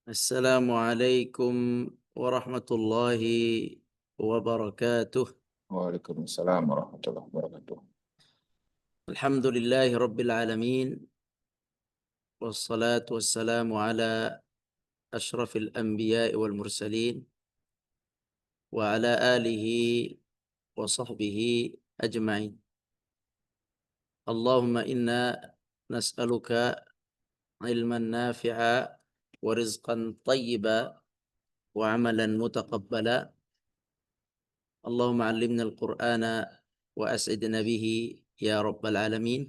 Assalamualaikum warahmatullahi wabarakatuh. Waalaikumsalam warahmatullahi wabarakatuh. Alhamdulillahi rabbil alamin. Wassalatu wassalamu ala ashrafil anbiya'i wal mursalin. Wa ala alihi wa sahbihi ajma'in. Allahumma inna nas'aluka ilman nafi'a wa rizqan tayyiba wa amalan mutaqabbala. Allahumma allimna al-Qur'ana wa as'idna bihi ya rabbal alamin.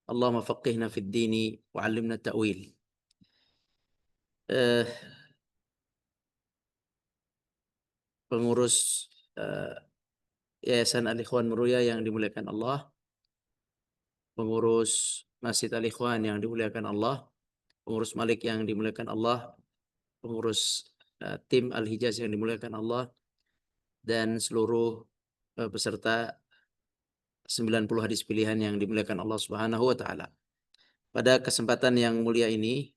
Allahumma faqihna fid dini wa 'allimna ta'wil. Eh, Pengurus Yayasan Al-Ikhwan Meruya yang dimuliakan Allah, pengurus Masjid Al-Ikhwan yang dimuliakan Allah, pengurus Malik yang dimuliakan Allah, pengurus tim Al-Hijaz yang dimuliakan Allah, dan seluruh peserta 90 hadis pilihan yang dimuliakan Allah Subhanahu wa taala. Pada kesempatan yang mulia ini,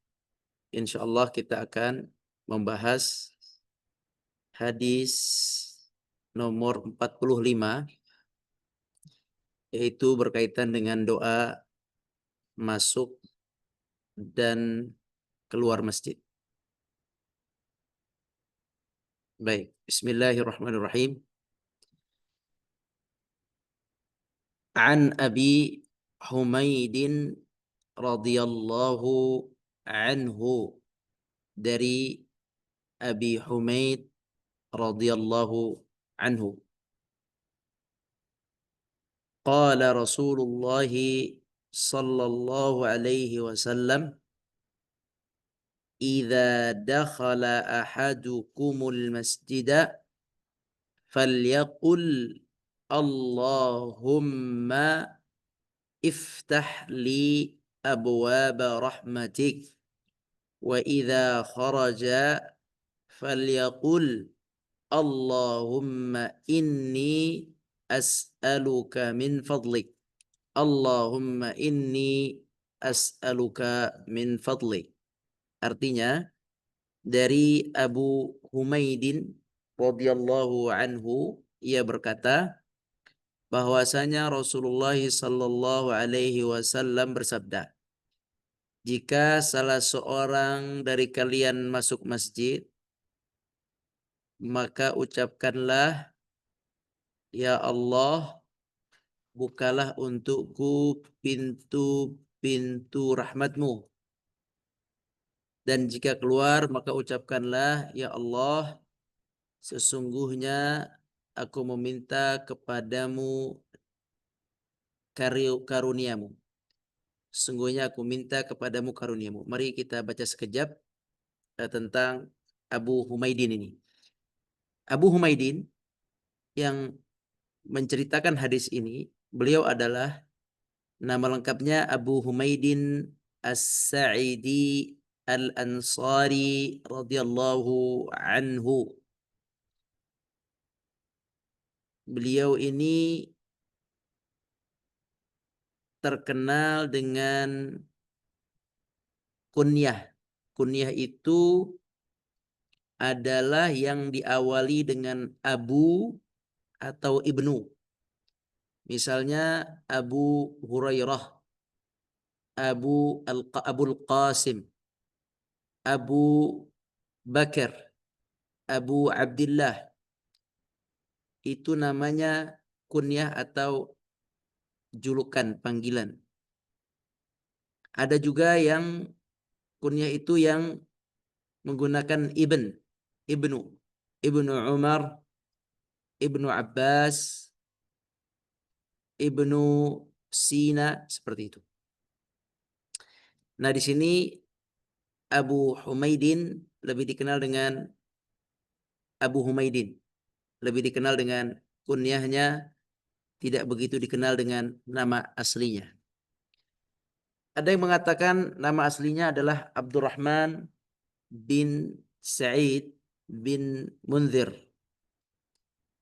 insyaallah kita akan membahas hadis nomor 45, yaitu berkaitan dengan doa masuk dan keluar masjid. Baik, bismillahirrahmanirrahim. An Abi Humaidin radhiyallahu anhu, dari Abi Humaid radhiyallahu anhu. Qala Rasulullah sallallahu alaihi wasallam, idza dakhala ahadukumul masjida falyaqul Allahumma iftah li abwaba rahmatik, wa idza kharaja falyaqul Allahumma inni as'aluka min fadlik. Allahumma inni as'aluka min fadlik. Artinya, dari Abu Humaidin radhiyallahu anhu, ia berkata bahwasanya Rasulullah sallallahu alaihi wasallam bersabda, jika salah seorang dari kalian masuk masjid, maka ucapkanlah, ya Allah, bukalah untukku pintu-pintu rahmatmu. Dan jika keluar, maka ucapkanlah, ya Allah, sesungguhnya aku meminta kepadamu karuniamu. Sesungguhnya aku minta kepadamu karuniamu. Mari kita baca sekejap tentang Abu Humaidin ini. Abu Humaidin yang menceritakan hadis ini, beliau adalah, nama lengkapnya Abu Humaidin As-Sa'idi Al-Ansari radhiyallahu anhu. Beliau ini terkenal dengan kunyah. Kunyah itu adalah yang diawali dengan Abu atau Ibnu. Misalnya Abu Hurairah, Abul Qasim, Abu Bakar, Abu Abdullah. Itu namanya kunyah atau julukan, panggilan. Ada juga yang kunyah itu yang menggunakan ibnu, Ibnu Umar, Ibnu Abbas, Ibnu Sina, seperti itu. Nah, di sini Abu Humaidin lebih dikenal dengan Abu Humaidin. Lebih dikenal dengan kunyahnya, tidak begitu dikenal dengan nama aslinya. Ada yang mengatakan nama aslinya adalah Abdurrahman bin Sa'id bin Munzir.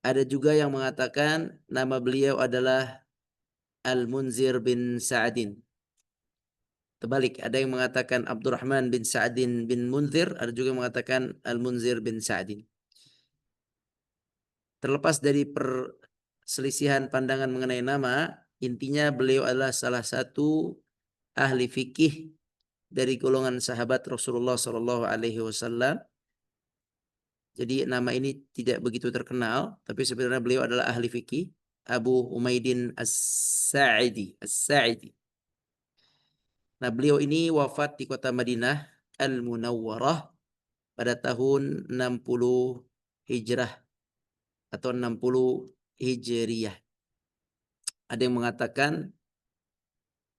Ada juga yang mengatakan nama beliau adalah Al-Munzir bin Sa'adin. Terbalik, ada yang mengatakan Abdurrahman bin Sa'din bin Munzir, ada juga yang mengatakan Al-Munzir bin Sa'din. Terlepas dari perselisihan pandangan mengenai nama, intinya beliau adalah salah satu ahli fikih dari golongan sahabat Rasulullah Shallallahu Alaihi Wasallam. Jadi nama ini tidak begitu terkenal, tapi sebenarnya beliau adalah ahli fikih, Abu Humaidin As-Sa'idi. Nah, beliau ini wafat di kota Madinah Al-Munawwarah pada tahun 60 Hijrah atau 60 Hijriyah. Ada yang mengatakan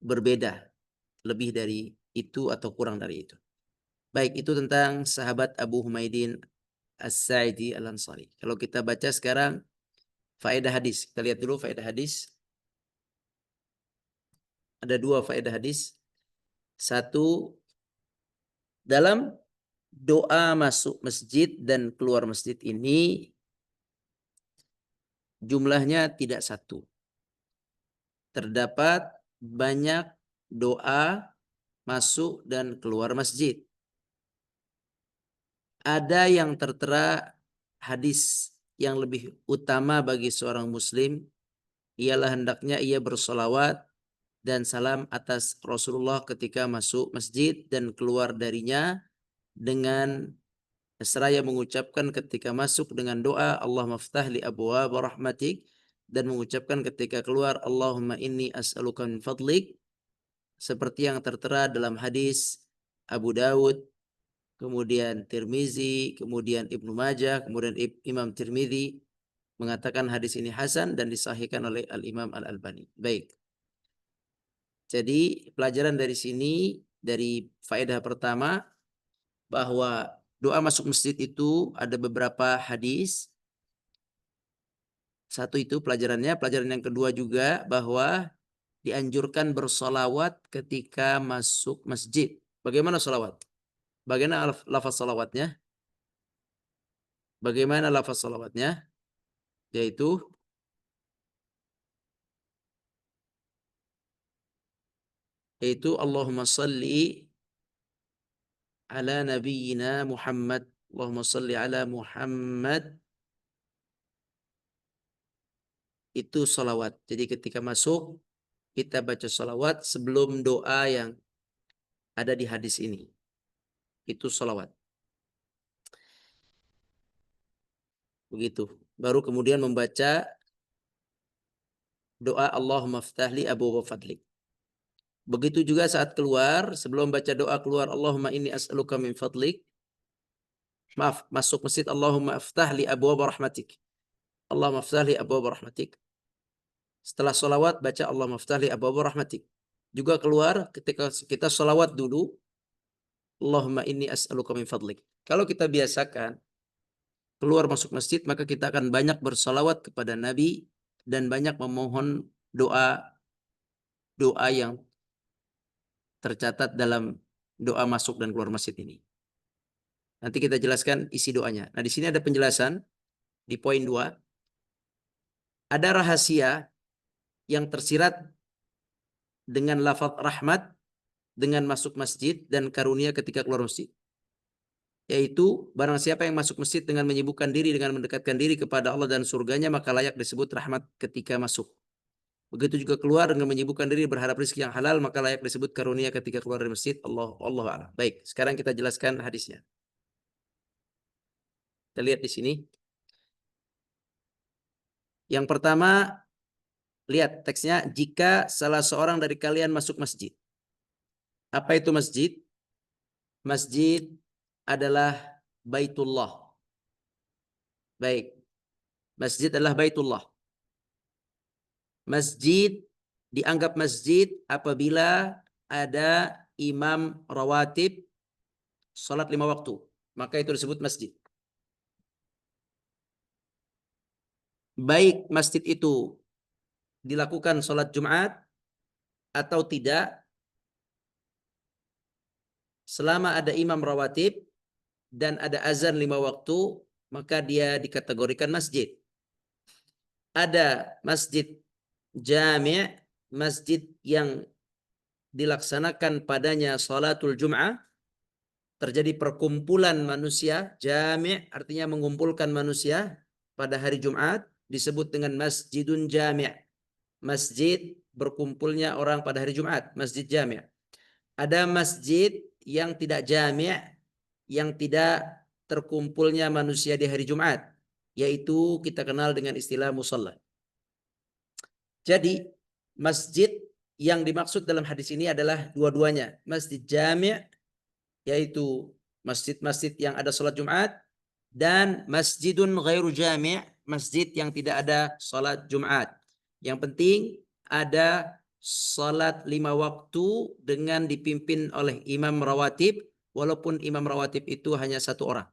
berbeda, lebih dari itu atau kurang dari itu. Baik, itu tentang sahabat Abu Humaidin As-Sa'idi Al-Ansari. Kalau kita baca sekarang faedah hadis. Kita lihat dulu faedah hadis. Ada 2 faedah hadis. Satu, dalam doa masuk masjid dan keluar masjid ini jumlahnya tidak satu. Terdapat banyak doa masuk dan keluar masjid. Ada yang tertera hadis yang lebih utama bagi seorang muslim ialah hendaknya ia bersolawat dan salam atas Rasulullah ketika masuk masjid dan keluar darinya dengan seraya mengucapkan ketika masuk dengan doa Allahumma ftah li abwaab rahmatik dan mengucapkan ketika keluar Allahumma inni as'aluka min fadlik seperti yang tertera dalam hadis Abu Dawud, kemudian Tirmizi, kemudian Ibnu Majah, kemudian Imam Tirmizi mengatakan hadis ini hasan dan disahihkan oleh Al-Imam Al-Albani. Baik. Jadi pelajaran dari sini, dari faedah pertama, bahwa doa masuk masjid itu ada beberapa hadis. Satu itu pelajarannya. Pelajaran yang kedua juga bahwa dianjurkan bersolawat ketika masuk masjid. Bagaimana solawat? Bagaimana lafaz solawatnya? Bagaimana lafaz solawatnya? Yaitu Allahumma salli ala nabiyyina Muhammad. Allahumma salli ala Muhammad. Itu salawat. Jadi ketika masuk, kita baca salawat sebelum doa yang ada di hadis ini. Itu salawat. Begitu. Baru kemudian membaca doa Allahumma ftahli abwaaba fadlik. Begitu juga saat keluar, sebelum baca doa keluar Allahumma inni as'aluka min fadlik. Maaf, masuk masjid Allahumma ftahli abwaaba rahmatik. Allahumma ftahli abwaaba rahmatik. Setelah salawat baca Allahumma ftahli abwaaba rahmatik. Juga keluar ketika kita salawat dulu Allahumma inni as'aluka min fadlik. Kalau kita biasakan keluar masuk masjid maka kita akan banyak bersalawat kepada Nabi dan banyak memohon doa yang tercatat dalam doa masuk dan keluar masjid ini. Nanti kita jelaskan isi doanya. Nah, di sini ada penjelasan di poin 2. Ada rahasia yang tersirat dengan lafaz rahmat dengan masuk masjid dan karunia ketika keluar masjid. Yaitu barang siapa yang masuk masjid dengan menyibukkan diri dengan mendekatkan diri kepada Allah dan surganya maka layak disebut rahmat ketika masuk. Begitu juga keluar dengan menyibukkan diri berharap rezeki yang halal maka layak disebut karunia ketika keluar dari masjid. Allah a'lam. Baik, sekarang kita jelaskan hadisnya. Kita lihat di sini. Yang pertama, lihat teksnya, jika salah seorang dari kalian masuk masjid. Apa itu masjid? Masjid adalah Baitullah. Baik. Masjid adalah Baitullah. Masjid dianggap masjid apabila ada imam rawatib salat 5 waktu. Maka itu disebut masjid. Baik masjid itu dilakukan salat Jumat atau tidak, selama ada imam rawatib dan ada azan 5 waktu, maka dia dikategorikan masjid. Ada masjid jami', masjid yang dilaksanakan padanya salatul Jum'ah, terjadi perkumpulan manusia, jami' artinya mengumpulkan manusia pada hari Jumat, disebut dengan masjidun jami'. Masjid berkumpulnya orang pada hari Jumat, masjid jami'. Ada masjid yang tidak jami', yang tidak terkumpulnya manusia di hari Jumat, yaitu kita kenal dengan istilah musalla. Jadi masjid yang dimaksud dalam hadis ini adalah dua-duanya, masjid jami', yaitu masjid-masjid yang ada sholat Jumat, dan masjidun ghairu jami', masjid yang tidak ada sholat Jumat. Yang penting ada sholat 5 waktu dengan dipimpin oleh imam rawatib, walaupun imam rawatib itu hanya 1 orang.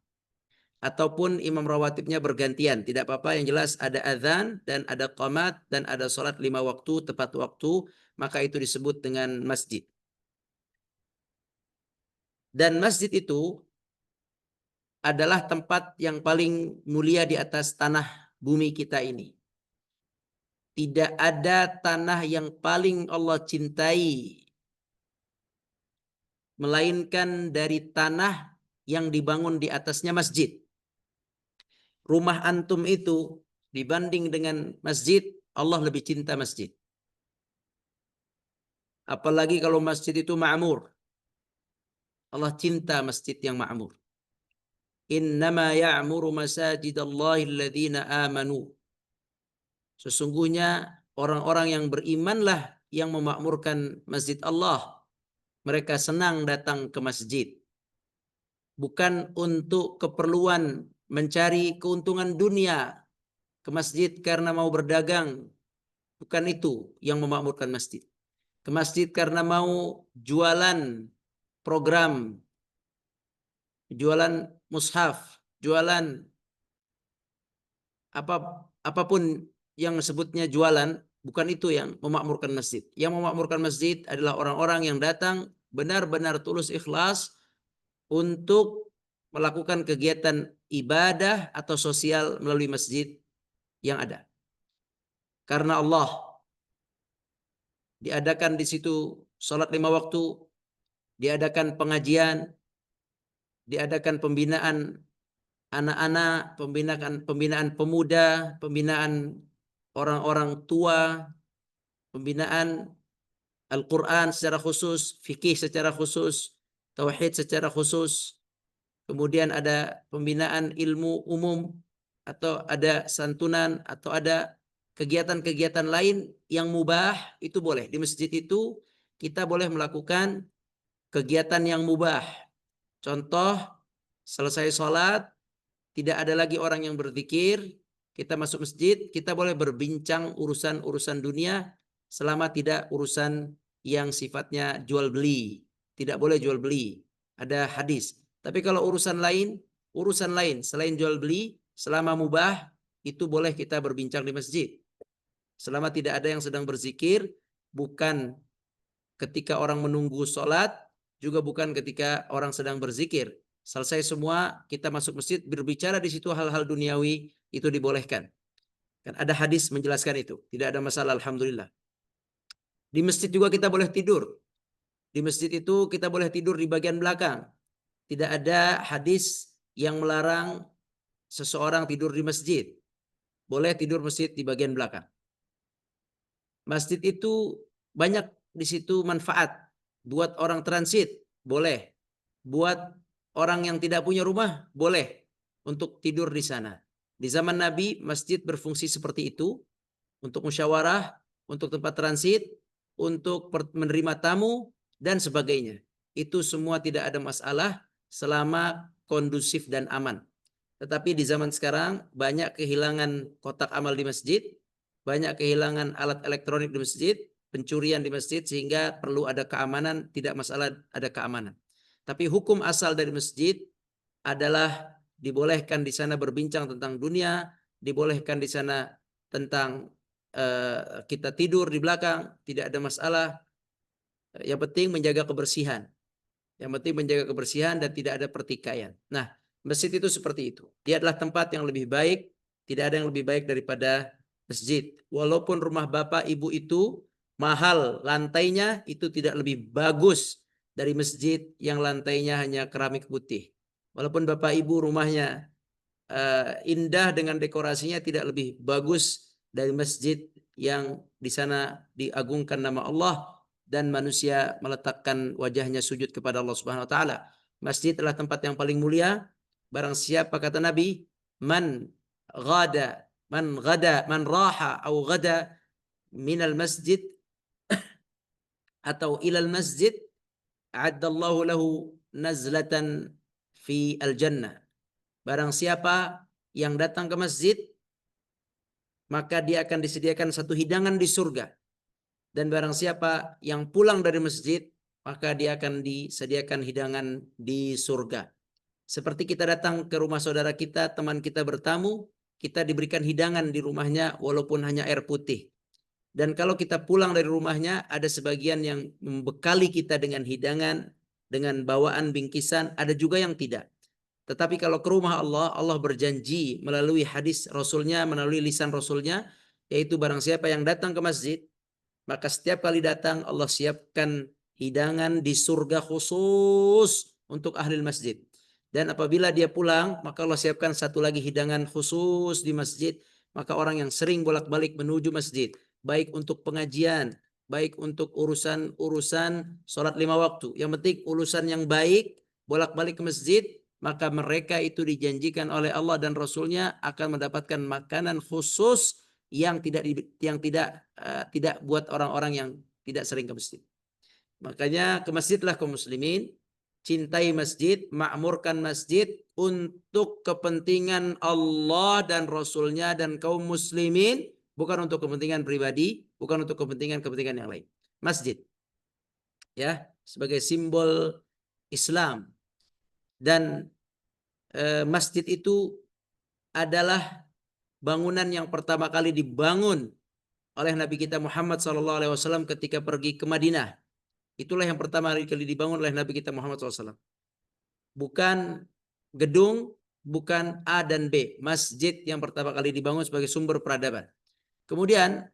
Ataupun imam rawatibnya bergantian, tidak apa-apa, yang jelas ada azan dan ada qamat dan ada sholat 5 waktu tepat waktu, maka itu disebut dengan masjid. Dan masjid itu adalah tempat yang paling mulia di atas tanah bumi kita ini. Tidak ada tanah yang paling Allah cintai melainkan dari tanah yang dibangun di atasnya masjid. Rumah antum itu dibanding dengan masjid, Allah lebih cinta masjid. Apalagi kalau masjid itu ma'mur. Allah cinta masjid yang ma'mur. Innama ya'muru masajidallahi alladhina amanu. Sesungguhnya orang-orang yang berimanlah yang memakmurkan masjid Allah. Mereka senang datang ke masjid. Bukan untuk keperluan mencari keuntungan dunia ke masjid karena mau berdagang. Bukan itu yang memakmurkan masjid. Ke masjid karena mau jualan program, jualan mushaf, jualan apapun yang sebutnya jualan, bukan itu yang memakmurkan masjid. Yang memakmurkan masjid adalah orang-orang yang datang benar-benar tulus ikhlas untuk melakukan kegiatan ibadah atau sosial melalui masjid yang ada. Karena Allah diadakan di situ sholat 5 waktu, diadakan pengajian, diadakan pembinaan anak-anak, pembinaan pemuda, pembinaan orang-orang tua, pembinaan Al-Quran secara khusus, fikih secara khusus, tauhid secara khusus, kemudian ada pembinaan ilmu umum, atau ada santunan, atau ada kegiatan-kegiatan lain yang mubah, itu boleh. Di masjid itu kita boleh melakukan kegiatan yang mubah. Contoh, selesai sholat, tidak ada lagi orang yang berzikir, kita masuk masjid, kita boleh berbincang urusan-urusan dunia selama tidak urusan yang sifatnya jual beli. Tidak boleh jual beli. Ada hadis. Tapi kalau urusan lain selain jual beli, selama mubah, itu boleh kita berbincang di masjid. Selama tidak ada yang sedang berzikir, bukan ketika orang menunggu sholat, juga bukan ketika orang sedang berzikir. Selesai semua, kita masuk masjid, berbicara di situ hal-hal duniawi, itu dibolehkan. Kan ada hadis menjelaskan itu. Tidak ada masalah, alhamdulillah. Di masjid juga kita boleh tidur. Di masjid itu kita boleh tidur di bagian belakang. Tidak ada hadis yang melarang seseorang tidur di masjid. Boleh tidur masjid di bagian belakang. Masjid itu banyak di situ manfaat. Buat orang transit, boleh. Buat orang yang tidak punya rumah, boleh untuk tidur di sana. Di zaman Nabi, masjid berfungsi seperti itu, untuk musyawarah, untuk tempat transit, untuk menerima tamu, dan sebagainya. Itu semua tidak ada masalah selama kondusif dan aman. Tetapi di zaman sekarang banyak kehilangan kotak amal di masjid, banyak kehilangan alat elektronik di masjid, pencurian di masjid, sehingga perlu ada keamanan. Tidak masalah ada keamanan. Tapi hukum asal dari masjid adalah dibolehkan di sana berbincang tentang dunia, dibolehkan di sana tentang kita tidur di belakang, tidak ada masalah. Yang penting menjaga kebersihan. Yang penting menjaga kebersihan dan tidak ada pertikaian. Nah, masjid itu seperti itu. Dia adalah tempat yang lebih baik, tidak ada yang lebih baik daripada masjid. Walaupun rumah bapak ibu itu mahal lantainya itu tidak lebih bagus dari masjid yang lantainya hanya keramik putih. Walaupun Bapak Ibu rumahnya indah dengan dekorasinya tidak lebih bagus dari masjid yang di sana diagungkan nama Allah dan manusia meletakkan wajahnya sujud kepada Allah Subhanahu wa taala. Masjid adalah tempat yang paling mulia. Barang siapa kata Nabi, man man raha au ghada minal masjid atau ilal masjid a'addallahu lahu nazlatan fi al-jannah. Barang siapa yang datang ke masjid, maka dia akan disediakan satu hidangan di surga. Dan barang siapa yang pulang dari masjid, maka dia akan disediakan hidangan di surga. Seperti kita datang ke rumah saudara kita, teman kita bertamu, kita diberikan hidangan di rumahnya walaupun hanya air putih. Dan kalau kita pulang dari rumahnya, ada sebagian yang membekali kita dengan hidangan, dengan bawaan bingkisan, ada juga yang tidak. Tetapi kalau ke rumah Allah, Allah berjanji melalui hadis Rasulnya, melalui lisan Rasulnya, yaitu barang siapa yang datang ke masjid, maka setiap kali datang Allah siapkan hidangan di surga khusus untuk ahli masjid. Dan apabila dia pulang, maka Allah siapkan satu lagi hidangan khusus di masjid. Maka orang yang sering bolak-balik menuju masjid, baik untuk pengajian, baik untuk urusan-urusan sholat 5 waktu. Yang penting urusan yang baik, bolak-balik ke masjid, maka mereka itu dijanjikan oleh Allah dan Rasulnya akan mendapatkan makanan khusus yang tidak buat orang-orang yang tidak sering ke masjid. Makanya ke masjidlah kaum muslimin, cintai masjid, makmurkan masjid untuk kepentingan Allah dan Rasulnya dan kaum muslimin, bukan untuk kepentingan pribadi, bukan untuk kepentingan yang lain. Masjid, ya, sebagai simbol Islam. Dan masjid itu adalah bangunan yang pertama kali dibangun oleh Nabi kita Muhammad SAW ketika pergi ke Madinah. Itulah yang pertama kali dibangun oleh Nabi kita Muhammad SAW. Bukan gedung, bukan A dan B. Masjid yang pertama kali dibangun sebagai sumber peradaban. Kemudian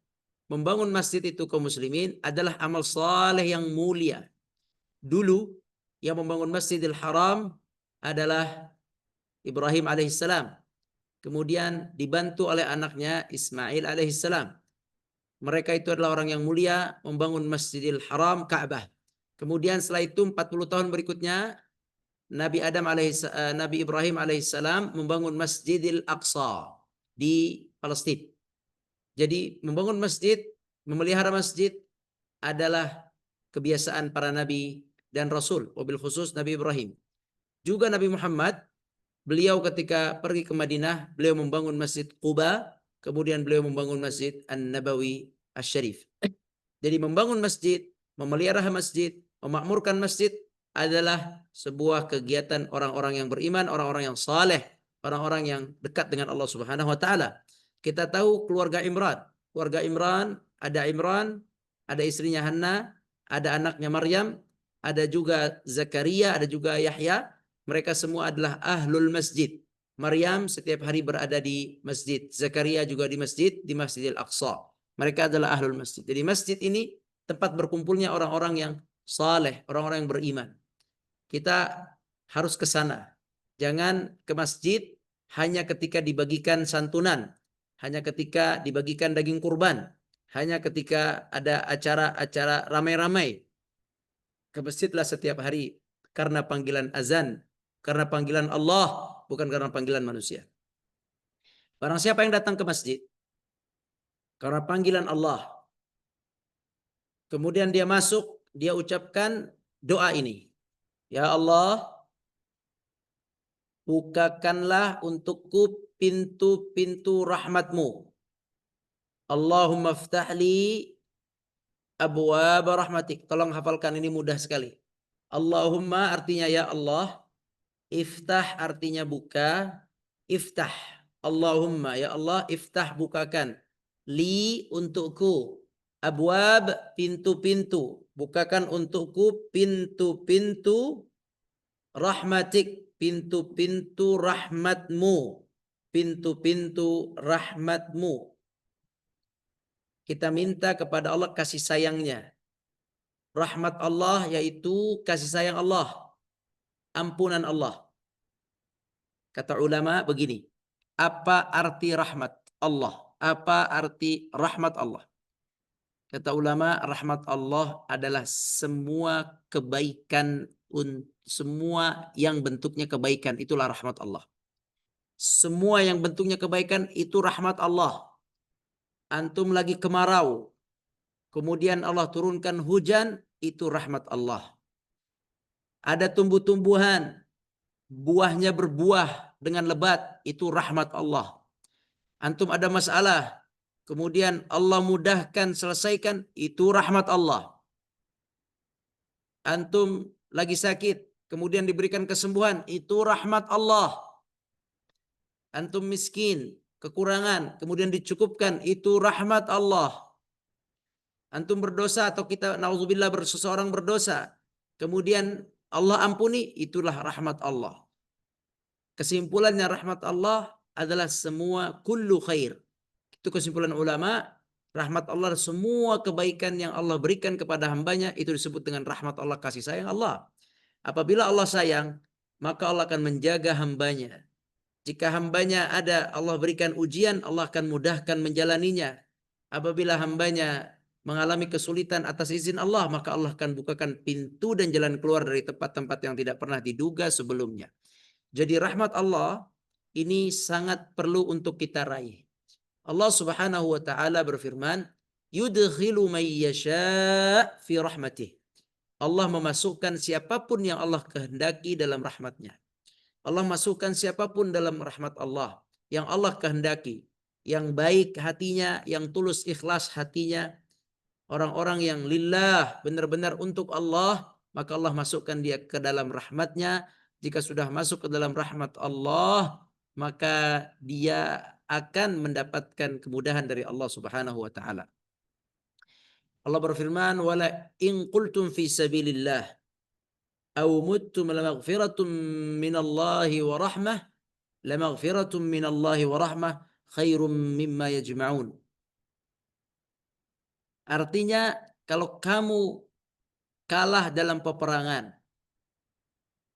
membangun masjid itu kaum muslimin adalah amal saleh yang mulia. Dulu yang membangun Masjidil Haram adalah Ibrahim alaihissalam. Kemudian dibantu oleh anaknya Ismail alaihissalam. Mereka itu adalah orang yang mulia membangun Masjidil Haram, Ka'bah. Kemudian setelah itu 40 tahun berikutnya Nabi Ibrahim alaihissalam membangun Masjidil Aqsa di Palestina. Jadi membangun masjid, memelihara masjid adalah kebiasaan para nabi dan rasul, wabil khusus Nabi Ibrahim. Juga Nabi Muhammad, beliau ketika pergi ke Madinah, beliau membangun Masjid Quba, kemudian beliau membangun Masjid An-Nabawi Asy-Syarif. Jadi membangun masjid, memelihara masjid, memakmurkan masjid adalah sebuah kegiatan orang-orang yang beriman, orang-orang yang saleh, orang-orang yang dekat dengan Allah Subhanahu wa taala. Kita tahu keluarga Imran. Keluarga Imran, ada istrinya Hanna, ada anaknya Maryam, ada juga Zakaria, ada juga Yahya. Mereka semua adalah ahlul masjid. Maryam setiap hari berada di masjid. Zakaria juga di Masjidil Aqsa. Mereka adalah ahlul masjid. Jadi masjid ini tempat berkumpulnya orang-orang yang saleh, orang-orang yang beriman. Kita harus ke sana. Jangan ke masjid hanya ketika dibagikan santunan, hanya ketika dibagikan daging kurban, hanya ketika ada acara-acara ramai-ramai. Ke masjidlah setiap hari karena panggilan azan, karena panggilan Allah, bukan karena panggilan manusia. Barang siapa yang datang ke masjid karena panggilan Allah, kemudian dia masuk, dia ucapkan doa ini. Ya Allah, bukakanlah untukku pintu-pintu rahmatmu. Allahumma ftahli abwaab rahmatik. Tolong hafalkan, ini mudah sekali. Allahumma artinya ya Allah. Iftah artinya buka. Iftah. Allahumma ya Allah, iftah bukakan. Li untukku. Abwaab pintu-pintu. Bukakan untukku pintu-pintu rahmatik. Pintu-pintu rahmatmu. Pintu-pintu rahmatmu. kita minta kepada Allah kasih sayangnya. Rahmat Allah yaitu kasih sayang Allah, ampunan Allah. Kata ulama begini, apa arti rahmat Allah? Apa arti rahmat Allah? Kata ulama, rahmat Allah adalah semua kebaikan, semua yang bentuknya kebaikan, itulah rahmat Allah. Semua yang bentuknya kebaikan itu rahmat Allah. Antum lagi kemarau, kemudian Allah turunkan hujan, itu rahmat Allah. Ada tumbuh-tumbuhan, buahnya berbuah dengan lebat, itu rahmat Allah. Antum ada masalah, kemudian Allah mudahkan, selesaikan, itu rahmat Allah. Antum lagi sakit, kemudian diberikan kesembuhan, itu rahmat Allah. Antum miskin, kekurangan, kemudian dicukupkan, itu rahmat Allah. Antum berdosa atau kita naudzubillah seseorang berdosa, kemudian Allah ampuni, itulah rahmat Allah. Kesimpulannya rahmat Allah adalah semua kullu khair. Itu kesimpulan ulama, rahmat Allah semua kebaikan yang Allah berikan kepada hambanya itu disebut dengan rahmat Allah, kasih sayang Allah. Apabila Allah sayang, maka Allah akan menjaga hambanya. Jika hambanya ada Allah berikan ujian, Allah akan mudahkan menjalaninya. Apabila hambanya mengalami kesulitan atas izin Allah, maka Allah akan bukakan pintu dan jalan keluar dari tempat-tempat yang tidak pernah diduga sebelumnya. Jadi rahmat Allah ini sangat perlu untuk kita raih. Allah Subhanahu wa taala berfirman, "Yudkhilu may yasha' fi rahmatih." Allah memasukkan siapapun yang Allah kehendaki dalam rahmatnya. Allah masukkan siapapun dalam rahmat Allah yang Allah kehendaki, yang baik hatinya, yang tulus ikhlas hatinya, orang-orang yang lillah, benar-benar untuk Allah, maka Allah masukkan dia ke dalam rahmatnya. Jika sudah masuk ke dalam rahmat Allah, maka dia akan mendapatkan kemudahan dari Allah Subhanahu wa taala. Allah berfirman, "Wala in qultum fi sabilillah aw muttum lamaghfiratun minallahi wa rahmah, lamaghfiratun minallahi wa rahmah khairum mimma yajma'un." Artinya, kalau kamu kalah dalam peperangan,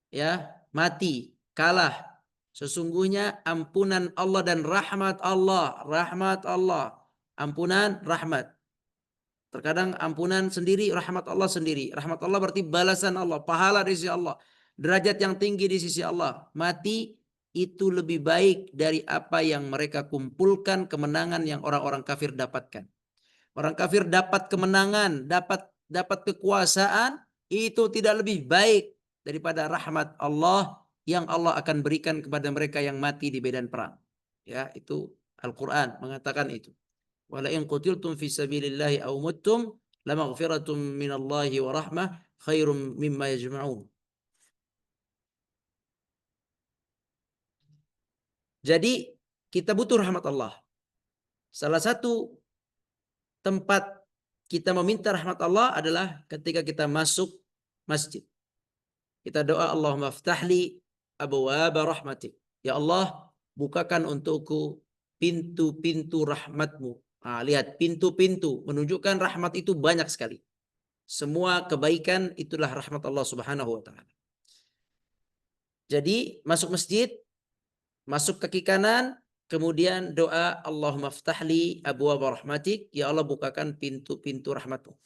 ya, mati, kalah, sesungguhnya ampunan Allah dan rahmat Allah, ampunan, rahmat. Terkadang ampunan sendiri, rahmat Allah sendiri. Rahmat Allah berarti balasan Allah, pahala di sisi Allah, derajat yang tinggi di sisi Allah. Mati itu lebih baik dari apa yang mereka kumpulkan, kemenangan yang orang-orang kafir dapatkan. Orang kafir dapat kemenangan, dapat kekuasaan, itu tidak lebih baik daripada rahmat Allah yang Allah akan berikan kepada mereka yang mati di medan perang. Ya, itu Al-Qur'an mengatakan itu. Wala in qutiltum fi sabilillahi aw muttum lamaghfiratum minallahi wa rahmah khairum mimma yajma'un. Jadi kita butuh rahmat Allah. Salah satu tempat kita meminta rahmat Allah adalah ketika kita masuk masjid. Kita doa, Allahumma ftahli abwaaba rahmatik. Ya Allah, bukakan untukku pintu-pintu rahmatmu. Lihat, pintu-pintu menunjukkan rahmat itu banyak sekali. Semua kebaikan itulah rahmat Allah Subhanahu wa taala. Jadi masuk masjid, masuk kaki kanan, kemudian doa Allahumma ftahli abwaaba rahmatik, ya Allah bukakan pintu-pintu rahmatmu.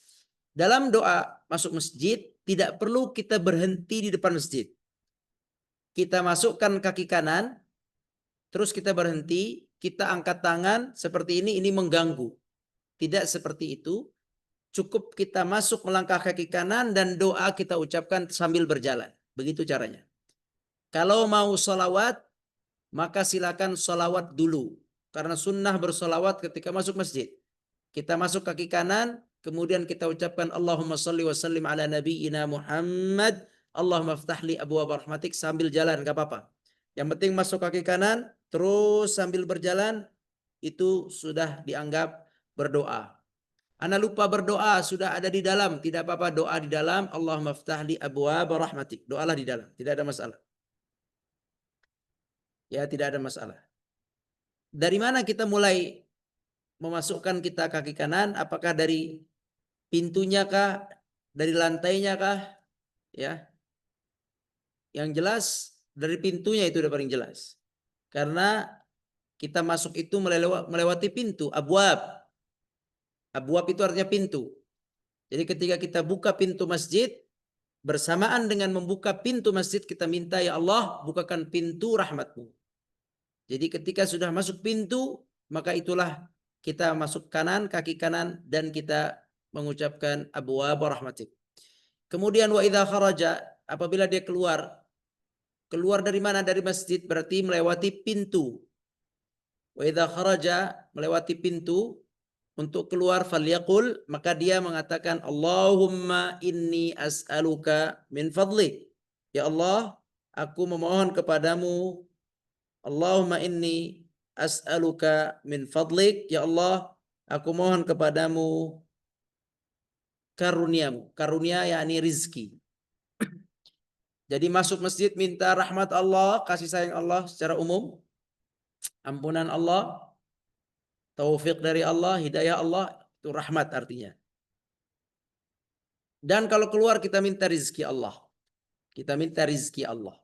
Dalam doa masuk masjid tidak perlu kita berhenti di depan masjid. Kita masukkan kaki kanan, terus kita berhenti, kita angkat tangan seperti ini mengganggu. Tidak seperti itu. Cukup kita masuk melangkah kaki kanan dan doa kita ucapkan sambil berjalan. Begitu caranya. Kalau mau sholawat, maka silakan sholawat dulu. Karena sunnah bersolawat ketika masuk masjid. Kita masuk kaki kanan, kemudian kita ucapkan Allahumma sholli wa sallim ala nabiyyina Muhammad, Allahumma ftahli abwaab rahmatik, sambil jalan, gak apa-apa. Yang penting masuk kaki kanan, terus sambil berjalan, itu sudah dianggap berdoa. Ana lupa berdoa, sudah ada di dalam, tidak apa-apa, doa di dalam, Allahumma ftahli abwaab rahmatik, doalah di dalam, tidak ada masalah. Ya, tidak ada masalah. Dari mana kita mulai memasukkan kita kaki kanan, apakah dari pintunya kah, dari lantainya kah, ya. Yang jelas dari pintunya itu udah paling jelas. Karena kita masuk itu melewati pintu, abwab. Abwab itu artinya pintu. Jadi ketika kita buka pintu masjid, bersamaan dengan membuka pintu masjid kita minta, ya Allah bukakan pintu rahmatmu. Jadi ketika sudah masuk pintu, maka itulah kita masuk kanan, kaki kanan, dan kita mengucapkan abwab rahmatik. Kemudian wa idza kharaja, apabila dia keluar, keluar dari mana? Dari masjid, berarti melewati pintu. Wa idza kharaja, melewati pintu, untuk keluar falyaqul, maka dia mengatakan Allahumma inni as'aluka min fadlik. Ya Allah, aku memohon kepadamu. Allahumma inni as'aluka min fadlik. Ya Allah, aku mohon kepadamu karuniamu. Karunia yakni rizki. Jadi masuk masjid minta rahmat Allah, kasih sayang Allah secara umum, ampunan Allah, taufik dari Allah, hidayah Allah, itu rahmat artinya. Dan kalau keluar kita minta rizki Allah. Kita minta rizki Allah.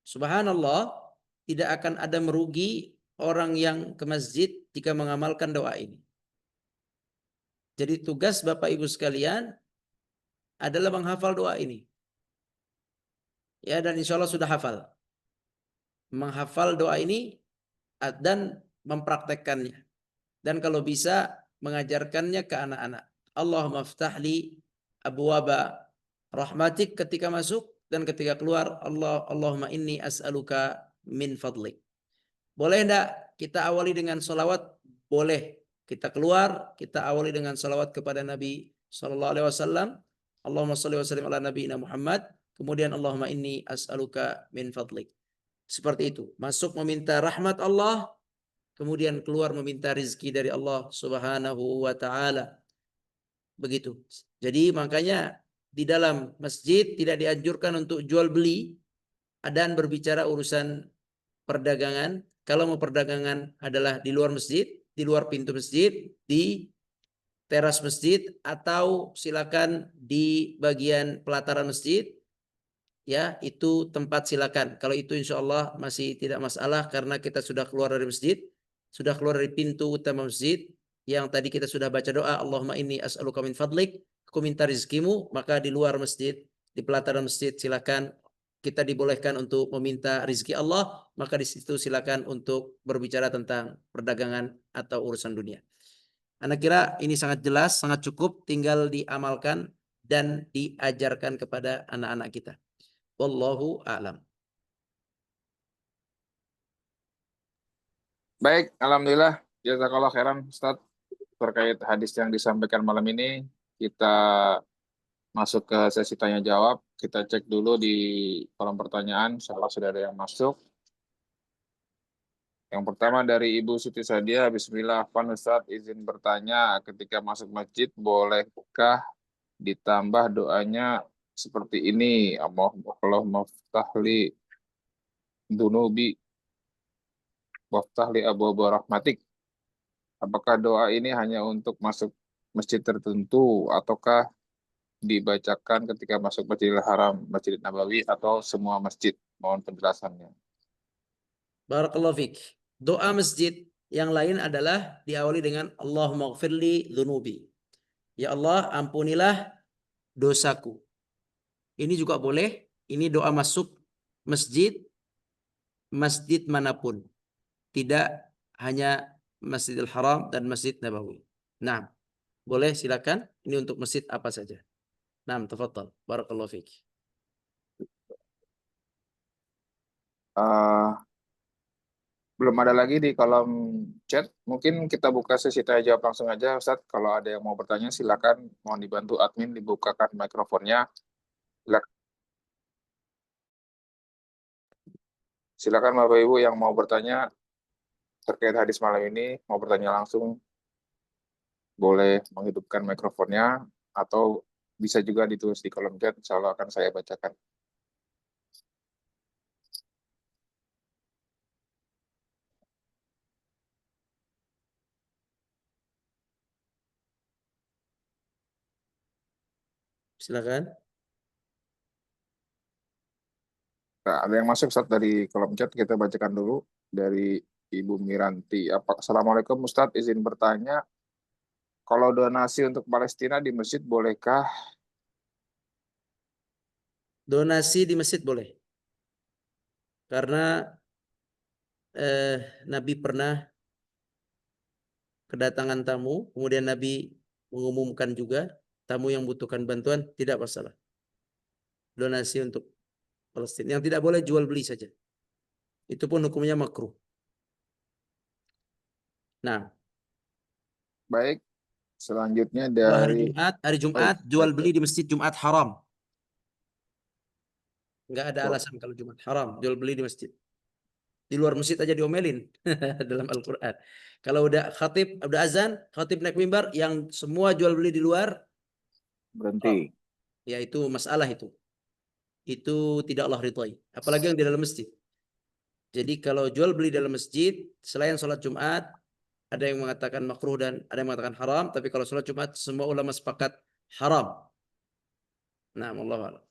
Subhanallah, tidak akan ada merugi orang yang ke masjid jika mengamalkan doa ini. Jadi tugas Bapak Ibu sekalian adalah menghafal doa ini. Ya, dan insya Allah sudah hafal. Menghafal doa ini dan mempraktekkannya. Dan kalau bisa mengajarkannya ke anak-anak. Allahumma ftahli abwaba rahmatik ketika masuk dan ketika keluar. Allahumma inni as'aluka min fadlik. Boleh enggak kita awali dengan salawat? Boleh. Kita keluar, kita awali dengan salawat kepada Nabi Sallallahu Alaihi Wasallam. Allahumma salli wa sallim ala nabiyina Muhammad. Kemudian Allahumma inni as'aluka min fadlik. Seperti itu. Masuk meminta rahmat Allah, kemudian keluar meminta rizki dari Allah Subhanahu wa taala. Begitu. Jadi makanya di dalam masjid tidak dianjurkan untuk jual beli dan berbicara urusan perdagangan. Kalau mau perdagangan adalah di luar masjid, di luar pintu masjid, di teras masjid, atau silakan di bagian pelataran masjid. Ya, itu tempat silakan. Kalau itu insya Allah masih tidak masalah karena kita sudah keluar dari masjid, sudah keluar dari pintu utama masjid yang tadi kita sudah baca doa Allahumma inni as'aluka min fadlik, aku minta rizkimu, maka di luar masjid, di pelataran masjid silakan kita dibolehkan untuk meminta rizki Allah, maka di situ silakan untuk berbicara tentang perdagangan atau urusan dunia. Anak kira ini sangat jelas, sangat cukup, tinggal diamalkan dan diajarkan kepada anak-anak kita. Wallahu a'lam. Baik, alhamdulillah. Jazakallah khairan Ustaz terkait hadis yang disampaikan malam ini. Kita masuk ke sesi tanya jawab. Kita cek dulu di kolom pertanyaan, insyaallah sudah ada yang masuk. Yang pertama dari Ibu Siti Sadia, Bismillah, Afwan Ustaz izin bertanya, ketika masuk masjid bolehkah ditambah doanya seperti ini? Allahumma ftahli dunubi waftahli abwaaba rahmatik. Apakah doa ini hanya untuk masuk masjid tertentu ataukah dibacakan ketika masuk Masjidil Haram, Masjid Nabawi atau semua masjid? Mohon penjelasannya. Barakallahu fik. Doa masjid yang lain adalah diawali dengan Allahumma gfirli dhunubi. Ya Allah, ampunilah dosaku. Ini juga boleh. Ini doa masuk masjid, masjid manapun. Tidak hanya Masjidil Haram dan Masjid Nabawi. Nah, boleh silakan. Ini untuk masjid apa saja. Nah, tafadhal. Barakallahu fik. Eh, belum ada lagi di kolom chat. Mungkin kita buka sesi tanya jawab langsung aja, Ustadz. Kalau ada yang mau bertanya, silakan. Mohon dibantu admin dibukakan mikrofonnya. Silakan Bapak Ibu yang mau bertanya terkait hadis malam ini, mau bertanya langsung, boleh menghidupkan mikrofonnya atau bisa juga ditulis di kolom chat. Insya Allah akan saya bacakan. Silakan. Nah, ada yang masuk Ustadz dari kolom chat, kita bacakan dulu dari Ibu Miranti. Assalamualaikum Ustadz, izin bertanya, kalau donasi untuk Palestina di masjid bolehkah? Donasi di masjid boleh. Karena Nabi pernah kedatangan tamu, kemudian Nabi mengumumkan juga tamu yang butuhkan bantuan tidak masalah. Donasi untuk Palestina. Yang tidak boleh jual beli saja. Itu pun hukumnya makruh. Nah, Baik, selanjutnya kalau dari hari oh, Jumat jual beli di masjid Jumat haram. Nggak ada oh, alasan kalau Jumat haram jual beli di masjid. Di luar masjid aja diomelin dalam Al-Quran. Kalau udah khatib, udah azan, khatib naik mimbar, yang semua jual beli di luar, berhenti. haram. Ya itu masalah itu. Itu tidak Allah ridhoi. Apalagi yang di dalam masjid. Jadi kalau jual beli dalam masjid, selain sholat Jumat, ada yang mengatakan makruh dan ada yang mengatakan haram. Tapi kalau sholat Jumat, semua ulama sepakat haram. Nah, Allah.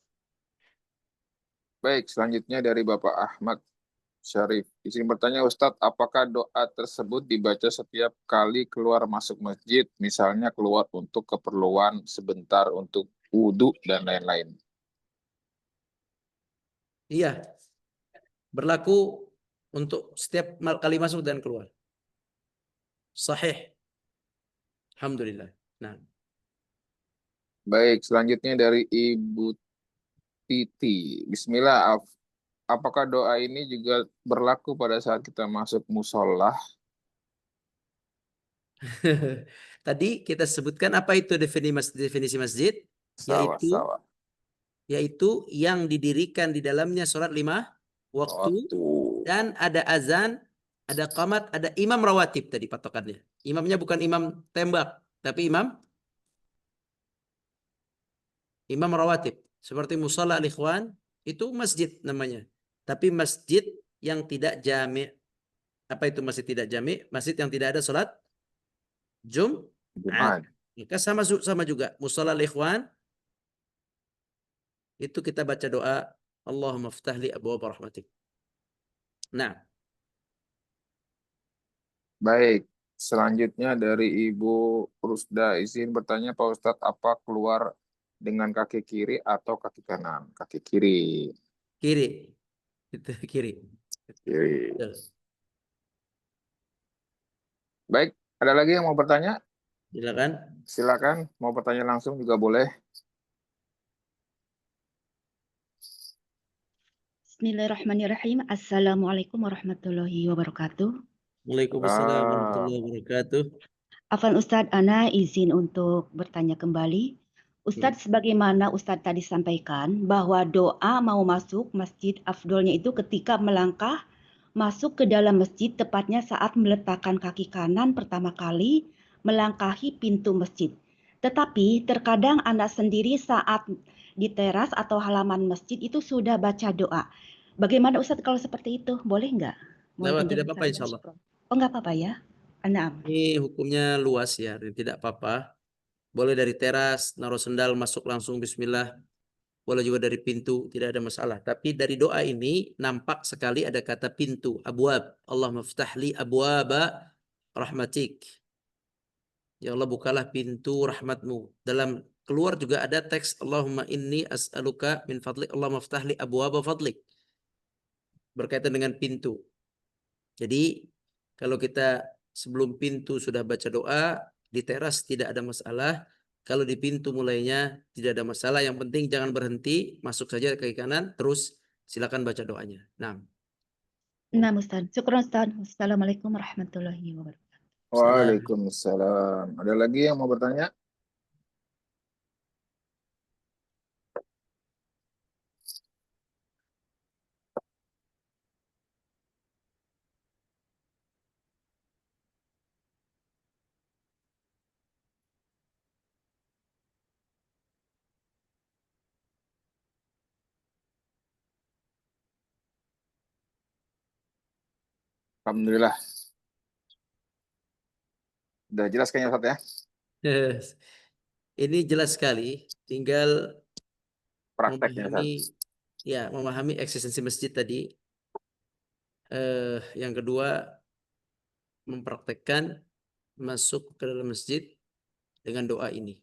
Baik, selanjutnya dari Bapak Ahmad Syarif. Izin bertanya Ustadz, apakah doa tersebut dibaca setiap kali keluar masuk masjid, misalnya keluar untuk keperluan sebentar untuk wudhu dan lain-lain? Iya, berlaku untuk setiap kali masuk dan keluar. Sahih. Alhamdulillah. Nah, Baik, selanjutnya dari Ibu Titi. Bismillah, apakah doa ini juga berlaku pada saat kita masuk musola? tadi kita sebutkan apa itu definisi masjid, yaitu Sawa-sawa. yang didirikan di dalamnya sholat 5 waktu Waktu. dan ada azan, ada qamat, ada imam rawatib tadi patokannya. Imamnya bukan imam tembak, tapi imam rawatib. Seperti musalla al-ikhwan itu masjid namanya. Tapi masjid yang tidak jami'. Apa itu masjid tidak jami'? Masjid yang tidak ada sholat Jumat. Jumat. Maka sama juga musalla al-ikhwan itu kita baca doa Allahumma ftah li abwaab rahmatik. Nah, Baik, selanjutnya dari Ibu Rusda. Izin bertanya Pak Ustadz, apa keluar dengan kaki kiri atau kaki kanan? Kaki kiri. kiri. Itu kiri. Kiri. Betul. Baik, ada lagi yang mau bertanya? Silakan. Silakan, mau bertanya langsung juga boleh. Bismillahirrahmanirrahim. Assalamualaikum warahmatullahi wabarakatuh. Waalaikumsalam Nah, warahmatullahi wabarakatuh. Afan Ustadz, Ana izin untuk bertanya kembali. Ustadz, sebagaimana Ustadz tadi sampaikan bahwa doa mau masuk masjid afdolnya itu ketika melangkah masuk ke dalam masjid, tepatnya saat meletakkan kaki kanan pertama kali melangkahi pintu masjid. Tetapi terkadang anak sendiri saat di teras atau halaman masjid itu sudah baca doa. Bagaimana Ustadz kalau seperti itu? Boleh nggak? Mohon Tidak apa-apa penjelasannya. insya Allah. Syukron. Oh, nggak apa-apa ya? Naam. Ini hukumnya luas ya, tidak apa-apa. Boleh dari teras, naruh sendal, masuk langsung bismillah. Boleh juga dari pintu, tidak ada masalah. Tapi dari doa ini nampak sekali ada kata pintu, abwab. Allah maftahli abwaba rahmatik. Ya Allah bukalah pintu rahmatmu. Dalam keluar juga ada teks Allahumma inni as'aluka min fadlik. Allah maftahli abwaba fadlik. Berkaitan dengan pintu. Jadi kalau kita sebelum pintu sudah baca doa, di teras tidak ada masalah. Kalau di pintu mulainya tidak ada masalah. Yang penting jangan berhenti, masuk saja ke kanan, terus silakan baca doanya. Nah, Nah, Ustaz. Syukron, Ustaz. Wassalamualaikum warahmatullahi wabarakatuh. salam. Waalaikumsalam. Ada lagi yang mau bertanya? Alhamdulillah. Udah jelas kayaknya Ustadz ya? Ini jelas sekali. Tinggal prakteknya, Ustaz. memahami eksistensi masjid tadi. Yang kedua, mempraktekkan masuk ke dalam masjid dengan doa ini.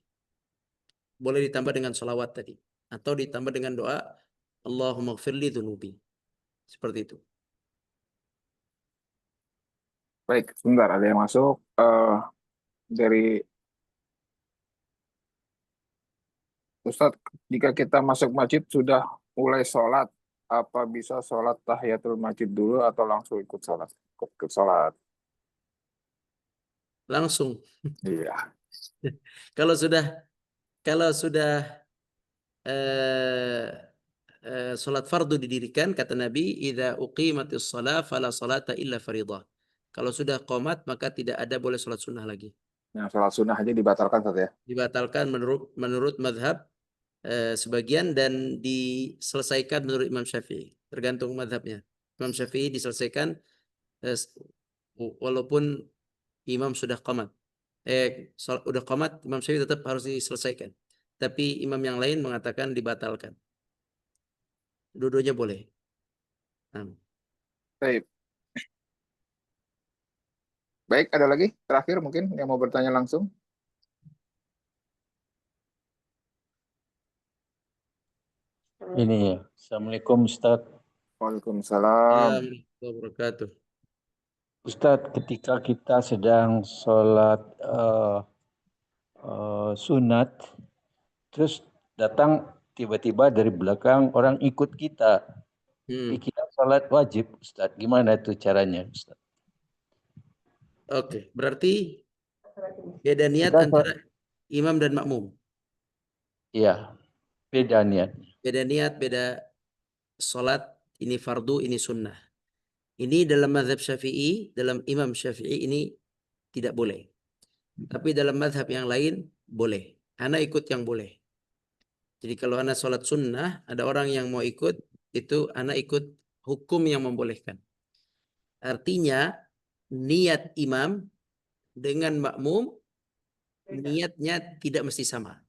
Boleh ditambah dengan sholawat tadi, atau ditambah dengan doa Allahumma gfirli dhunubi. Seperti itu. Baik, sebentar ada yang masuk dari Ustadz. Jika kita masuk masjid sudah mulai sholat, apa bisa sholat tahiyatul masjid dulu atau langsung ikut sholat? Ikut sholat. Langsung. Iya. Kalau sudah sholat fardu didirikan, kata Nabi, idza uqimatis shalah fala salata illa faridah. Kalau sudah qomat maka tidak ada boleh sholat sunnah lagi. Yang sholat sunnah aja dibatalkan, Ustadz ya? Dibatalkan menurut madhab sebagian, dan diselesaikan menurut Imam Syafi'i. Tergantung madhabnya. Imam Syafi'i diselesaikan walaupun imam sudah qomat. Udah qomat, Imam Syafi'i tetap harus diselesaikan. Tapi imam yang lain mengatakan dibatalkan. Dua-duanya boleh. Baik. Baik, ada lagi terakhir mungkin yang mau bertanya langsung? Ini, Assalamualaikum Ustaz. Waalaikumsalam. Wabarakatuh. Ustaz, ketika kita sedang sholat sunat, terus datang tiba-tiba dari belakang orang ikut kita, dikira sholat wajib, Ustaz. Gimana itu caranya, Ustaz? Oke, berarti beda niat antara imam dan makmum. Iya, beda niat. Beda niat, beda sholat. Ini fardu, ini sunnah. Ini dalam mazhab Syafi'i, dalam Imam Syafi'i ini tidak boleh. Tapi dalam mazhab yang lain boleh. Ana ikut yang boleh. Jadi kalau ana sholat sunnah, ada orang yang mau ikut, itu ana ikut hukum yang membolehkan. Artinya niat imam dengan makmum niatnya tidak mesti sama.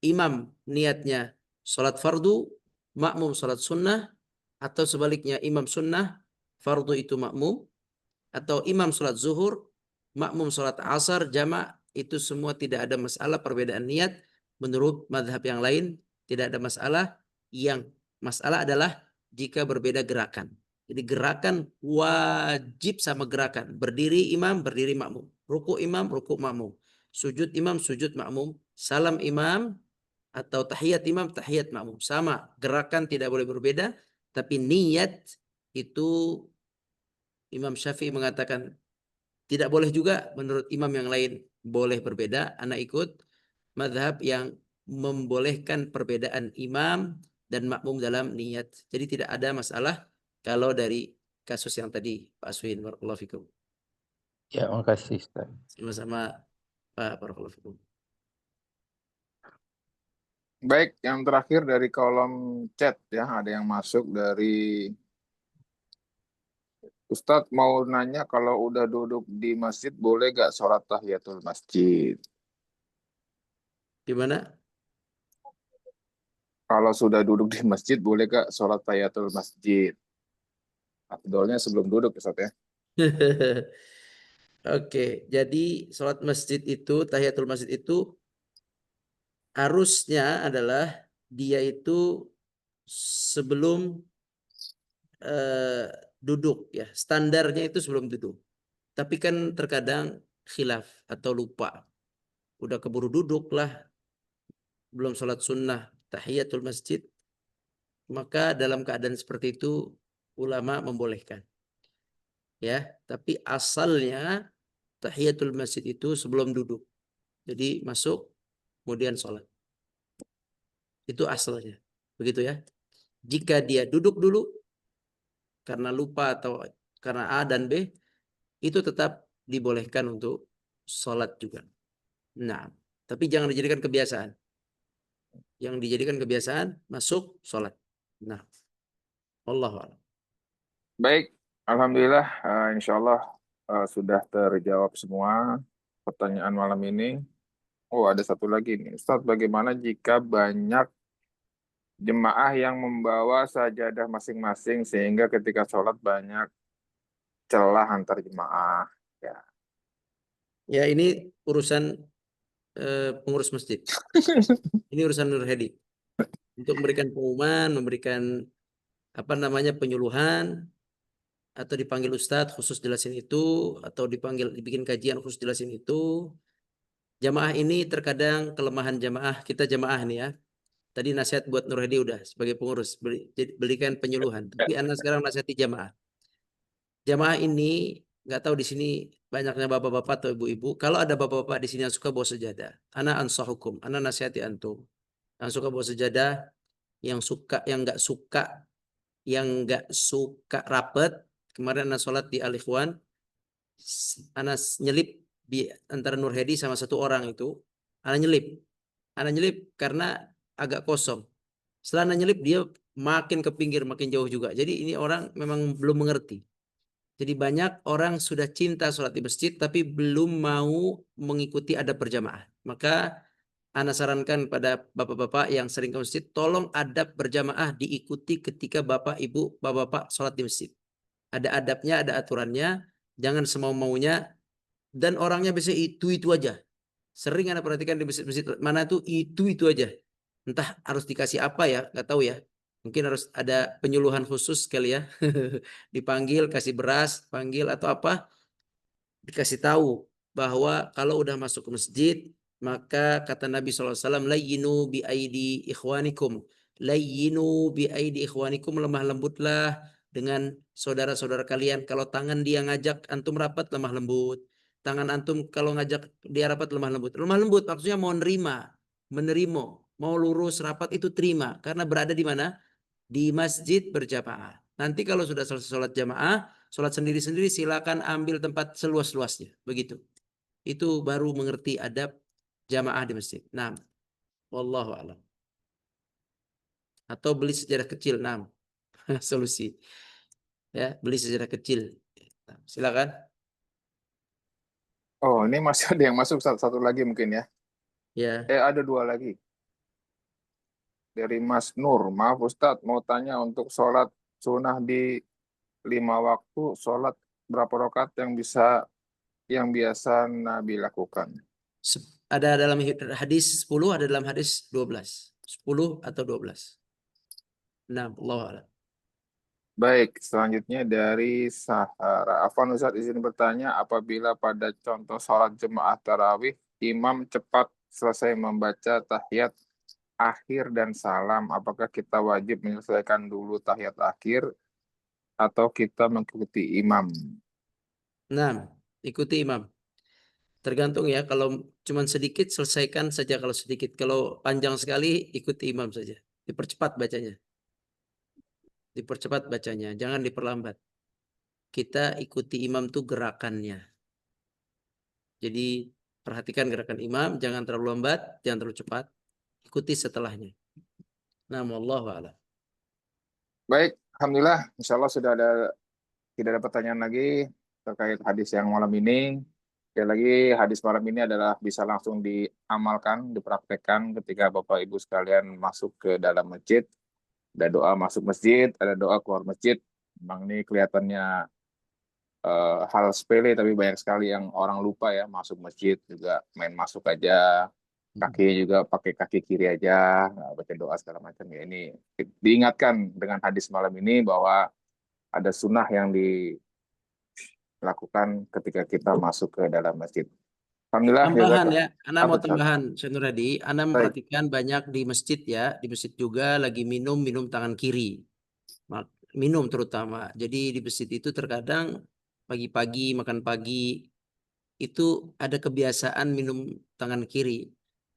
Imam niatnya sholat fardu, makmum sholat sunnah, atau sebaliknya imam sunnah, fardu itu makmum, atau imam sholat zuhur, makmum sholat asar, jamak, itu semua tidak ada masalah perbedaan niat. Menurut madhab yang lain tidak ada masalah. Yang masalah adalah jika berbeda gerakan. Jadi gerakan wajib sama gerakan. Berdiri imam, berdiri makmum. Ruku imam, ruku makmum. Sujud imam, sujud makmum. Salam imam atau tahiyat imam, tahiyat makmum. Sama, gerakan tidak boleh berbeda. Tapi niat itu Imam Syafi'i mengatakan tidak boleh juga. Menurut imam yang lain boleh berbeda. Anak ikut madhab yang membolehkan perbedaan imam dan makmum dalam niat. Jadi tidak ada masalah kalau dari kasus yang tadi, Pak Aswin. Barakallahu fikum. Ya, makasih Ustaz. Sama-sama Pak. Barakallahu fikum. Baik, yang terakhir dari kolom chat ya, ada yang masuk dari Ustadz mau nanya, kalau udah duduk di masjid boleh gak sholat tahiyatul masjid? Gimana? Kalau sudah duduk di masjid boleh gak sholat tahiyatul masjid? Afdolnya sebelum duduk, Ustadz ya. Oke, jadi sholat masjid itu, tahiyatul masjid itu harusnya adalah dia itu sebelum duduk ya, standarnya itu sebelum duduk. Tapi kan terkadang khilaf atau lupa, udah keburu duduk lah, belum sholat sunnah tahiyatul masjid, maka dalam keadaan seperti itu ulama membolehkan ya. Tapi asalnya tahiyatul masjid itu sebelum duduk, jadi masuk kemudian sholat, itu asalnya begitu ya. Jika dia duduk dulu karena lupa atau karena A dan B, itu tetap dibolehkan untuk sholat juga. Nah, tapi jangan dijadikan kebiasaan. Yang dijadikan kebiasaan masuk sholat. Nah, Wallahu a'lam. Baik, Alhamdulillah, insya Allah sudah terjawab semua pertanyaan malam ini. Oh, ada satu lagi nih, Ustadz, bagaimana jika banyak jemaah yang membawa sajadah masing-masing sehingga ketika sholat banyak celah antar jemaah. Ya. Ya, ini urusan pengurus masjid. Ini urusan Nur Hedi. Untuk memberikan pengumuman, memberikan apa namanya penyuluhan, atau dipanggil ustadz khusus jelasin itu, atau dibikin kajian khusus jelasin itu. Jamaah ini terkadang kelemahan jamaah, kita jamaah nih ya. Tadi nasihat buat Nur Hedi udah sebagai pengurus, berikan penyuluhan. Tapi Anda sekarang nasihati jamaah. Jamaah ini nggak tahu di sini banyaknya bapak-bapak atau ibu-ibu. Kalau ada bapak-bapak di sini yang suka bawa sejadah, ana ansahukum, ana nasihati antum. Yang suka bawa sejadah, yang nggak suka rapet. Kemarin ana sholat di Al Ikhwan, ana nyelip di antara Nur Hedi sama satu orang itu, ana nyelip karena agak kosong. Setelah ana nyelip dia makin ke pinggir, makin jauh juga. Jadi ini orang memang belum mengerti. Jadi banyak orang sudah cinta sholat di masjid tapi belum mau mengikuti adab berjamaah. Maka ana sarankan pada bapak-bapak yang sering ke masjid, tolong adab berjamaah diikuti ketika bapak, ibu, bapak-bapak sholat di masjid. Ada adabnya, ada aturannya, jangan semau-maunya, dan orangnya biasanya itu aja. Sering ana perhatikan di masjid-masjid mana tuh itu aja. Entah harus dikasih apa ya, nggak tahu ya. Mungkin harus ada penyuluhan khusus kali ya. Dipanggil, kasih beras, panggil atau apa. Dikasih tahu bahwa kalau udah masuk ke masjid, maka kata Nabi SAW, layyinu bi aidi ikhwanikum. Layyinu bi aidi ikhwanikum, lemah lembutlah dengan saudara-saudara kalian. Kalau tangan dia ngajak antum rapat, lemah lembut. Tangan antum kalau ngajak dia rapat, lemah lembut. Lemah lembut maksudnya mau menerima, mau lurus rapat itu terima. Karena berada di mana? Di masjid berjamaah. Nanti kalau sudah selesai sholat jamaah, sholat sendiri-sendiri, silakan ambil tempat seluas-luasnya. Begitu. Itu baru mengerti adab jamaah di masjid. Nah, wallahu a'lam. Atau beli sejarah kecil. Nah, solusi. Ya, beli sejarah kecil. Nah, silakan. Oh, ini masih ada yang masuk satu lagi mungkin ya. Ya. Ada dua lagi. Dari Mas Nur. Maaf Ustadz, mau tanya untuk sholat sunnah di 5 waktu, sholat berapa rakaat yang biasa Nabi lakukan? Ada dalam hadis 10, ada dalam hadis 12. 10 atau 12. Nah, Allah a'lam. Baik, selanjutnya dari Sahara. Afwan Ustadz izin bertanya, apabila pada contoh sholat jemaah tarawih, imam cepat selesai membaca tahiyat akhir dan salam, apakah kita wajib menyelesaikan dulu tahiyat akhir atau kita mengikuti imam? Nah, ikuti imam. Tergantung ya, kalau cuma sedikit selesaikan saja kalau sedikit. Kalau panjang sekali ikuti imam saja. Dipercepat bacanya. Dipercepat bacanya, jangan diperlambat. Kita ikuti imam tuh gerakannya. Jadi perhatikan gerakan imam, jangan terlalu lambat, jangan terlalu cepat. Ikuti setelahnya. Nah, wallahu a'lam. Baik, alhamdulillah, insya Allah tidak ada pertanyaan lagi terkait hadis yang malam ini. Sekali lagi, hadis malam ini adalah bisa langsung diamalkan, dipraktekkan ketika Bapak Ibu sekalian masuk ke dalam masjid. Ada doa masuk masjid, ada doa keluar masjid. Memang ini kelihatannya hal sepele, tapi banyak sekali yang orang lupa ya, masuk masjid juga main masuk aja, kaki juga pakai kaki kiri aja, baca doa segala macam ya. Ini diingatkan dengan hadis malam ini bahwa ada sunnah yang dilakukan ketika kita masuk ke dalam masjid. Alhamdulillah. Tambahan ya, Anda mau Apa, Ustaz? tambahan, Syekh Nur Hadi. Anda memperhatikan banyak di masjid ya, di masjid juga lagi minum tangan kiri. Minum terutama. Jadi di masjid itu terkadang pagi-pagi, makan pagi, itu ada kebiasaan minum tangan kiri.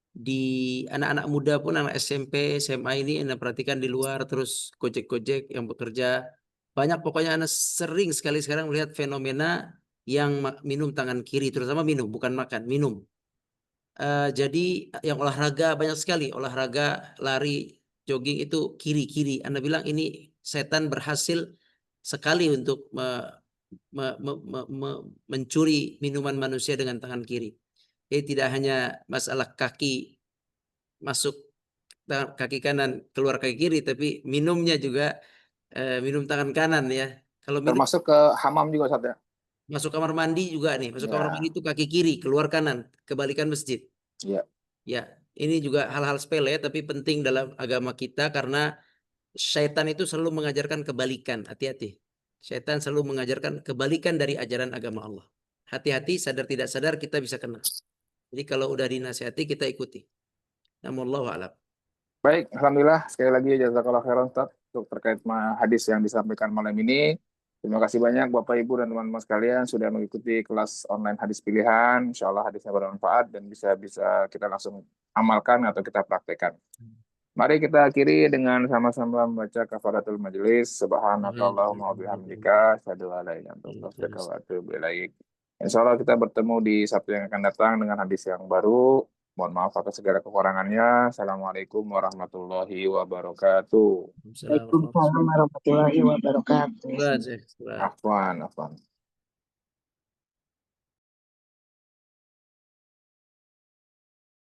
Di anak-anak muda pun, anak SMP, SMA ini Anda perhatikan di luar, terus gojek-gojek yang bekerja. Banyak, pokoknya Anda sering sekali sekarang melihat fenomena yang minum tangan kiri, terutama minum, bukan makan, minum. Jadi yang olahraga banyak sekali, olahraga lari, jogging itu kiri-kiri. Anda bilang ini setan berhasil sekali untuk mencuri minuman manusia dengan tangan kiri. Jadi tidak hanya masalah kaki masuk kaki kanan, keluar kaki kiri, tapi minumnya juga minum tangan kanan ya. Kalau minum Termasuk ke hamam juga Ustaz ya? masuk kamar mandi juga nih, masuk kamar Ya. mandi itu kaki kiri, keluar kanan, kebalikan masjid. Iya. Ya, ini juga hal-hal sepele tapi penting dalam agama kita karena syaitan itu selalu mengajarkan kebalikan. Hati-hati. Syaitan selalu mengajarkan kebalikan dari ajaran agama Allah. Hati-hati, sadar tidak sadar kita bisa kena. Jadi kalau udah dinasihati kita ikuti. Namun Allah a'lam. Baik, alhamdulillah sekali lagi jazakallah khairan Ustaz untuk terkait hadis yang disampaikan malam ini. Terima kasih banyak Bapak Ibu dan teman-teman sekalian sudah mengikuti kelas online hadis pilihan. Insya Allah hadisnya bermanfaat dan bisa kita langsung amalkan atau kita praktekkan. Mari kita akhiri dengan sama-sama membaca kafaratul majelis. Subhanakallahumma wa bihamdika asyhadu an la ilaha illa anta astaghfiruka wa atubu ilaik. Insya Allah kita bertemu di Sabtu yang akan datang dengan hadis yang baru. Mohon maaf atas segala kekurangannya. Assalamualaikum warahmatullahi wabarakatuh. Waalaikumsalam warahmatullahi wabarakatuh. Afwan. Afwan.